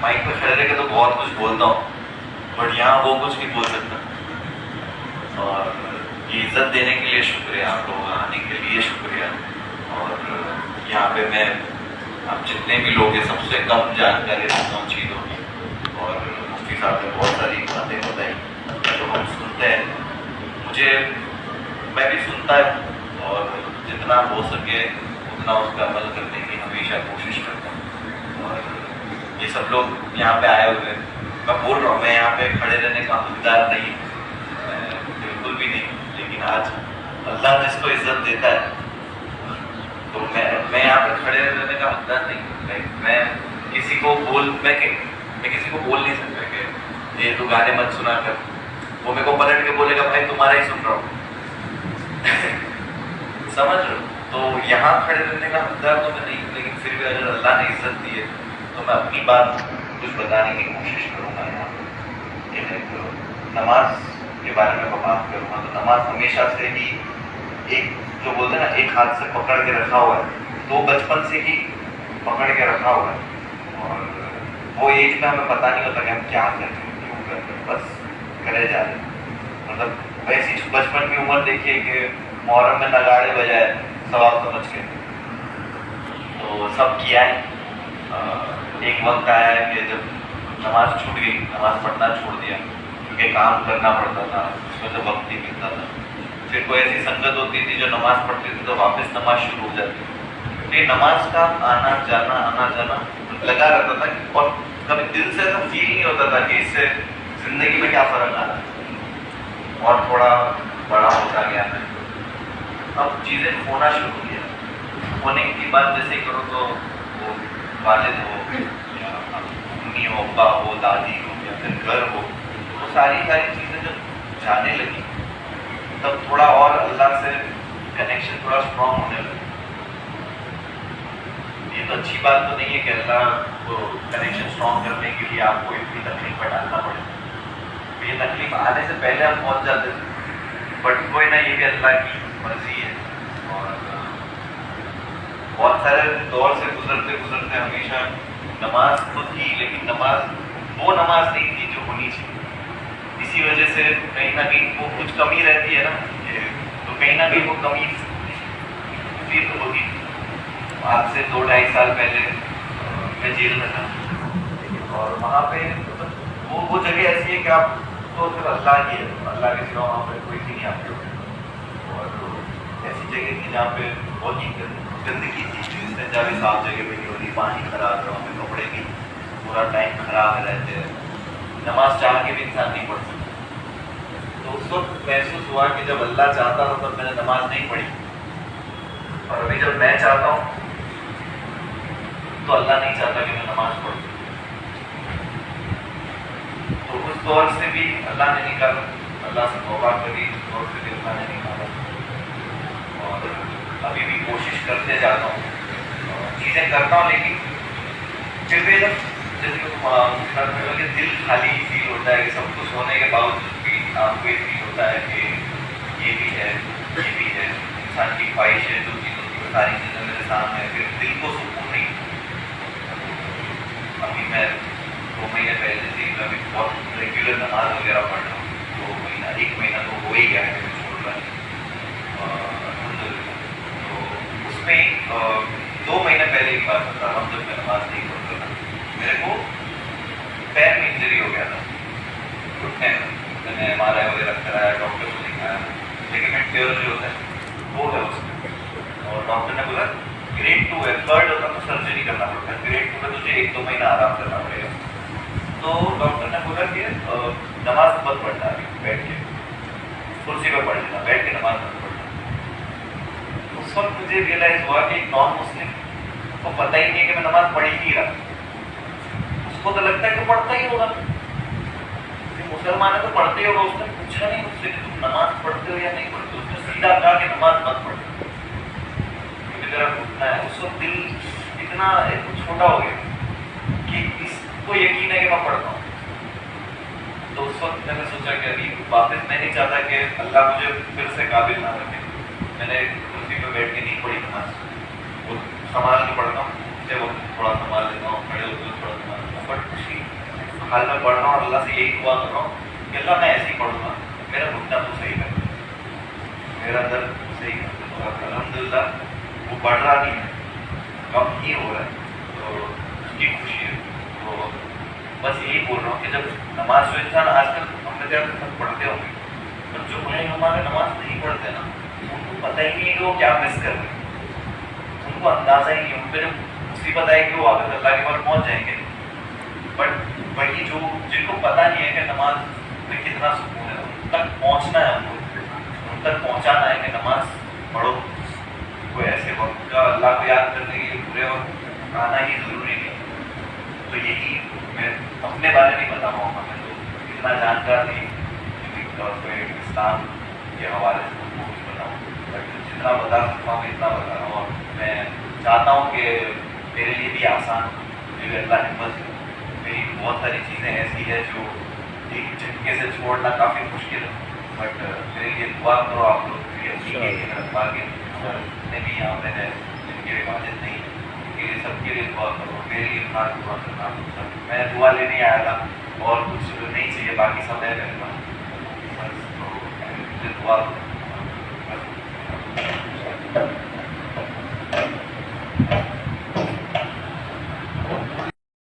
Mic پہ کھڑے رہ کے تو بہت کچھ بولتا ہوں، بٹ یہاں وہ کچھ نہیں بول سکتا. اور یہ عزت دینے کے لیے شکریہ، آپ لوگ آنے کے لیے شکریہ. اور یہاں پہ میں اب جتنے بھی لوگ ہیں سب سے کم جانکاری رکھتا ہوں چیزوں کی. اور مفتی صاحب نے بہت ساری باتیں بتائی جو ہم سنتے ہیں، میں بھی سنتا ہوں اور جتنا ہو سکے اتنا اس پہ عمل کرنے کی ہمیشہ کوشش کرتا ہوں. اور یہ سب لوگ یہاں پہ آئے ہوئے، میں بول رہا ہوں میں یہاں پہ کھڑے رہنے کا حقدار نہیں، بالکل بھی نہیں. لیکن آج اللہ جس کو عزت دیتا ہے تو میں یہاں پہ کھڑے رہنے کا حقدار نہیں. میں کسی کو بول نہیں سکتا کہ یہ تو گانے مت سنا کر. وہ میرے کو پلٹ کے بولے گا بھائی تمہارا ہی سن رہا ہوں. سمجھ رہے ہو؟ تو یہاں کھڑے رہنے کا حقدار تو میں نہیں، لیکن پھر بھی اگر اللہ نے عزت دی ہے تو میں اپنی بات کچھ بتانے کی کوشش کروں گا. یہاں پہ نماز کے بارے میں بات کروں گا. تو نماز ہمیشہ سے ہی ایک جو بولتے ہیں نا ایک ہاتھ سے پکڑ کے رکھا ہوا ہے، تو بچپن سے ہی پکڑ کے رکھا ہوا ہے. اور وہ ایج میں ہمیں پتہ نہیں ہوتا کہ ہم کیا کر رہے ہیں، کیوں کر رہے ہیں، بس کرے جا رہے ہیں. مطلب ویسی بچپن کی عمر دیکھیے کہ محرم میں نگاڑے بجائے ثواب سمجھ کے تو سب کیا ہے. ایک وقت آیا ہے کہ جب نماز چھوٹ گئی، نماز پڑھنا چھوڑ دیا کیونکہ کام کرنا پڑتا تھا، اس میں تو وقت نہیں ملتا تھا. پھر کوئی ایسی سنگت ہوتی تھی جو نماز پڑھتی تھی تو واپس نماز شروع ہو جاتی. یہ نماز کا آنا جانا لگا رہتا تھا اور کبھی دل سے ایسا فیل نہیں ہوتا تھا کہ اس سے زندگی میں کیا فرق آ رہا ہے. اور تھوڑا بڑا ہوتا گیا میں، اب چیزیں ہونا شروع ہو گیا. ہونے کی بات جیسے کرو تو وہ والد ہو یا امی ہو، ابا ہو، دادی ہو یا پھر گھر ہو، وہ ساری چیزیں جب جانے لگی تب تھوڑا اور اللہ سے کنیکشن تھوڑا اسٹرانگ ہونے لگا. یہ تو اچھی بات تو نہیں ہے کہ اللہ کو کنیکشن اسٹرانگ کرنے کے لیے آپ کو اتنی تکلیف پر ڈالنا پڑے. یہ تکلیف آنے سے پہلے ہم پہنچ جاتے تھے، بٹ کوئی نہ، یہ بھی اللہ کی مرضی ہے. اور بہت سارے دور سے گزرتے ہمیشہ نماز تو تھی، لیکن نماز وہ نماز نہیں تھی جو ہونی چاہیے. اسی وجہ سے کہیں نہ کہیں وہ کچھ کمی رہتی ہے نا، تو کہیں نہ کہیں وہ کمی پھر ہوگی. آج سے 2-2.5 سال پہلے میں جیل میں تھا، اور وہاں پہ وہ جگہ ایسی ہے کہ آپ تو صرف اللہ ہی ہے، اللہ کے سوا وہاں پہ کوئی بھی نہیں آتے. اور ایسی جگہ تھی جہاں پہ بہت ہی گندگی تھی، استنجا بھی صاف جگہ پہ نہیں ہو رہی، پانی خراب رہا میں، کپڑے بھی پورا ٹائم خراب رہتے ہیں، نماز چاہ کے بھی انسان نہیں پڑھ سکتا. تو اس وقت محسوس ہوا کہ جب اللہ چاہتا تھا تب میں نے نماز نہیں پڑھی، اور ابھی جب میں چاہتا ہوں تو اللہ نہیں چاہتا کہ میں نماز پڑھوں. تو اس دور سے بھی اللہ نے نکالا، اللہ سے توبہ کری، اس دور سے بھی اللہ نے نکالا. اور ابھی بھی کوشش کرتے جاتا ہوں، چیزیں کرتا ہوں، لیکن پھر بھی جیسے دل خالی فیل ہوتا ہے کہ سب کچھ ہونے کے باوجود بھی آپ کو یہ فیل ہوتا ہے کہ یہ بھی ہے، یہ بھی ہے. انسان کی خواہش ہے، جو چیزوں کی ساری چیزیں میرے سامنے ہے، پھر دل کو سکون نہیں. ابھی میں 2 مہینے پہلے سے میں بھی بہت ریگولر نماز وغیرہ پڑھ رہا ہوں. 1 مہینہ تو ہو ہی گیا ہے کہ چھوڑ رہا ہے. تو اس میں 2 مہینے پہلے کی بات بتا رہا ہوں، جب میں نماز نہیں پڑھتا تھا میرے کو پیر میں انجری ہو گیا تھا گھٹنے میں. میں نے MRI وغیرہ کرایا، ڈاکٹر کو دکھایا، لیگمنٹ ٹیئر جو ہوتا ہے وہ ہے اس میں. اور ڈاکٹر نے بولا گریڈ 2 ہے، تھرڈ ہوتا تو سرجری کرنا پڑتا ہے، گریڈ 2 میں تجھے 1-2 مہینہ آرام کرنا پڑے گا. تو ڈاکٹر نے بولا کہ نماز مت پڑھنا، بیٹھ کے کرسی پہ پڑھ لینا، بیٹھ کے نماز مت پڑھنا. اس وقت مجھے ریئلائز ہوا کہ ایک نان مسلم کو پتہ ہی نہیں ہے کہ میں نماز پڑھ ہی نہیں رہا. اس کو تو لگتا ہے کہ پڑھتا ہی ہوگا، مسلمان ہے تو پڑھتے ہی ہوگا. اس نے پوچھا نہیں مجھ سے کہ تم نماز پڑھتے ہو یا نہیں پڑھتے. اس نے سیدھا کہا کہ نماز مت پڑھ کیونکہ تیرا گھٹنا ہے. اس وقت دل اتنا چھوٹا ہو گیا کہ اس کو یقین ہے کہ میں پڑھتا ہوں. تو اس وقت میں نے سوچا کہ ابھی واپس میں نہیں چاہتا کہ اللہ مجھے پھر سے قابل نہ رکھے. میں نے کرسی پہ بیٹھ کے نہیں پڑھی نماز، وہ سنبھال کے پڑھتا ہوں، وہ تھوڑا سنبھال لیتا ہوں، کھڑے ہوتے تھوڑا سنبھال لیتا ہوں، بٹ حال میں پڑھ رہا ہوں اور اللہ سے یہی دعا کر رہا ہوں کہ اللہ میں ایسے ہی پڑھوں گا, میرا گھٹنا تو صحیح ہے, میرا درد صحیح ہے. اور الحمد للہ وہ بڑھ رہا نہیں ہے, کم ہی ہو رہا ہے, تو اس کی خوشی ہے. تو بس یہی بول رہا ہوں کہ جب نماز جو انسان آج کل ہم نے دیکھا سب پڑھتے ہوں گے, پر جو انہیں ہمارے نماز نہیں پڑھتے نا, ان کو پتہ ہی نہیں ہے کہ وہ کیا مس کر رہے ہیں, ان کو اندازہ ہی نہیں, ان پہ جب مصیبت آئے کہ وہ واپس اللہ کے پاس پہنچ جائیں گے. بٹ وہی جو جن کو پتہ نہیں ہے کہ نماز میں کتنا سکون ہے, ان تک پہنچنا ہے, ان تک پہنچانا ہے کہ نماز پڑھو. کوئی ایسے وقت کا اللہ کو یاد کرنے کے لیے برے وقت آنا ہی ضروری نہیں. تو یہی میں اپنے بارے میں بتا رہا ہوں, ہمیں تو اتنا جانکار نہیں کوئی اسلام کے حوالے سے ان کو کچھ بتاؤں, بٹ جتنا بتا سکتا ہوں اتنا بتا رہا ہوں. اور میں چاہتا ہوں کہ میرے لیے بھی آسان ہو, مجھے اللہ ہمت دے. میری بہت ساری چیزیں ایسی ہے جو ایک جھٹکے سے چھوڑنا کافی مشکل ہے, بٹ میرے لیے دعا کرو آپ لوگ بھی, رکھوا کے جتنے بھی یہاں پہ ہے جن کی عبادت نہیں, یہ سب کے لیے دعا کرو. میرے لیے خاص دعا کرنا. میں دعا لینے آیا تھا, اور کچھ نہیں چاہیے, باقی سب ہے میرے پاس, بس تو مجھے دعا کرو.